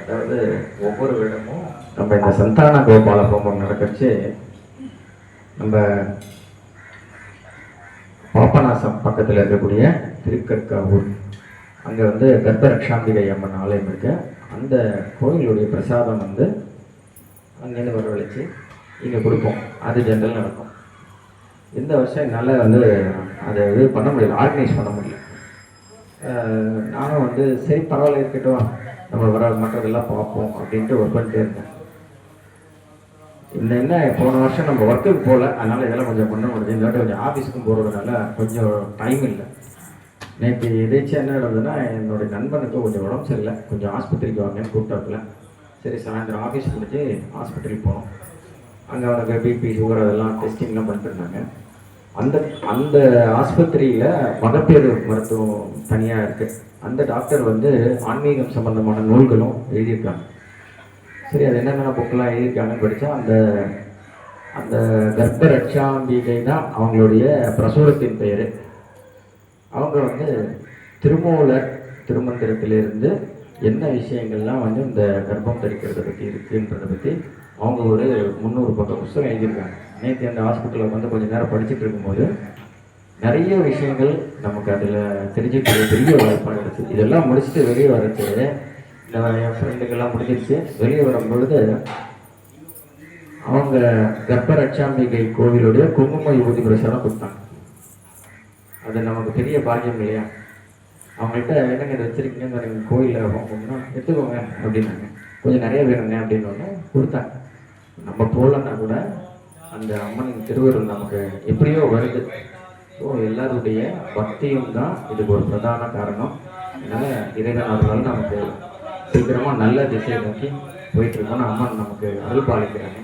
அதாவது ஒவ்வொரு இடமும் நம்ம இந்த சந்தான கோபால ஹோமம் நடக்கச்சு நம்ம பாப்பநாசம் பக்கத்தில் இருக்கக்கூடிய திருக்கற்காவூர் அங்கே வந்து கர்ப்பரக்ஷாம்பிகை அம்மன் ஆலயம் இருக்கு. அந்த கோயிலுடைய பிரசாதம் வந்து அங்கேருந்து வரவழைச்சு இங்கே கொடுப்போம். அது ஜென்ரல் நடக்கும். இந்த வருஷம் என்னால் வந்து அதை இது பண்ண முடியல, ஆர்கனைஸ் பண்ண முடியல. நானும் வந்து சரி பரவாயில்ல இருக்கட்டும், நம்ம வர மற்றதெல்லாம் பார்ப்போம் அப்படின்ட்டு ஒர்க் பண்ணிட்டே இருந்தேன். என்ன போன வருஷம் நம்ம ஒர்க்குக்கு போகல, அதனால் இதெல்லாம் கொஞ்சம் பண்ண முடியுது. இந்த வாட்டி கொஞ்சம் ஆஃபீஸுக்கும் போகிறதுனால கொஞ்சம் டைம் இல்லை. நேற்று எதாச்சும் என்ன நடந்ததுன்னா, என்னுடைய நண்பனுக்கு கொஞ்சம் உடம்பு சரியில்லை, கொஞ்சம் ஆஸ்பத்திரிக்கு வாங்கன்னு கூப்பிட்டாப்புல. சரி சாயந்தரம் ஆஃபீஸ் முடிஞ்சு ஆஸ்பத்திரிக்கு போனோம். அங்கே அவனுக்கு பிபி சுகர் அதெல்லாம் டெஸ்டிங்லாம் பண்ணிட்டு இருந்தாங்க. அந்த அந்த ஆஸ்பத்திரியில் மகப்பேறு மருத்துவம் தனியாக இருக்குது. அந்த டாக்டர் வந்து ஆன்மீகம் சம்பந்தமான நூல்களும் எழுதியிருக்காங்க. சரி, அது என்னென்ன புக்கெல்லாம் எழுதியிருக்காங்கன்னு படித்தா அந்த அந்த கர்ப்பரட்சாம்பிகை தான் அவங்களுடைய பிரசுரத்தின் பெயர். அவங்க வந்து திருமூலர் திருமந்திரத்திலிருந்து என்ன விஷயங்கள்லாம் வந்து இந்த கர்ப்பம் தரிக்கிறத பற்றி இருக்குன்றதை பற்றி அவங்க ஒரு 300 பக்கம் புத்தகம் எழுதியிருக்காங்க. நேற்று அந்த ஹாஸ்பிட்டலில் வந்து கொஞ்சம் நேரம் படிச்சுட்டு இருக்கும்போது நிறைய விஷயங்கள் நமக்கு அதில் தெரிஞ்சுக்கிற பெரிய வாய்ப்பாக இருக்குது. இதெல்லாம் முடிச்சுட்டு வெளியே வரச்சு, என் ஃப்ரெண்டுக்கெல்லாம் முடிஞ்சிருச்சு. வெளியே வரும்பொழுது அவங்க கர்ப்பரட்சாம்பிகை கோவிலுடைய குங்கும யுவதி பிரசாதம் கொடுத்தாங்க. அது நமக்கு பெரிய பாக்கியம் இல்லையா? அவங்கள்ட்ட என்னங்க இதை வச்சிருக்கீங்க, நீங்கள் கோயிலில் போகணும்னா எடுத்துக்கோங்க அப்படின்னாங்க. கொஞ்சம் நிறைய வேணுங்க அப்படின்னு ஒன்று கொடுத்தாங்க. நம்ம போகலன்னா கூட அந்த அம்மனின் திருவருள் நமக்கு எப்படியோ வருது. ஸோ எல்லாருடைய பக்தியும் தான் இதுக்கு ஒரு பிரதான காரணம். அதனால் இறைவன் அவர்களால் நமக்கு சீக்கிரமாக நல்ல திசையை நோக்கி போயிட்டுருக்கோன்னு அம்மன் நமக்கு அருள் பாலிக்கிறாங்க.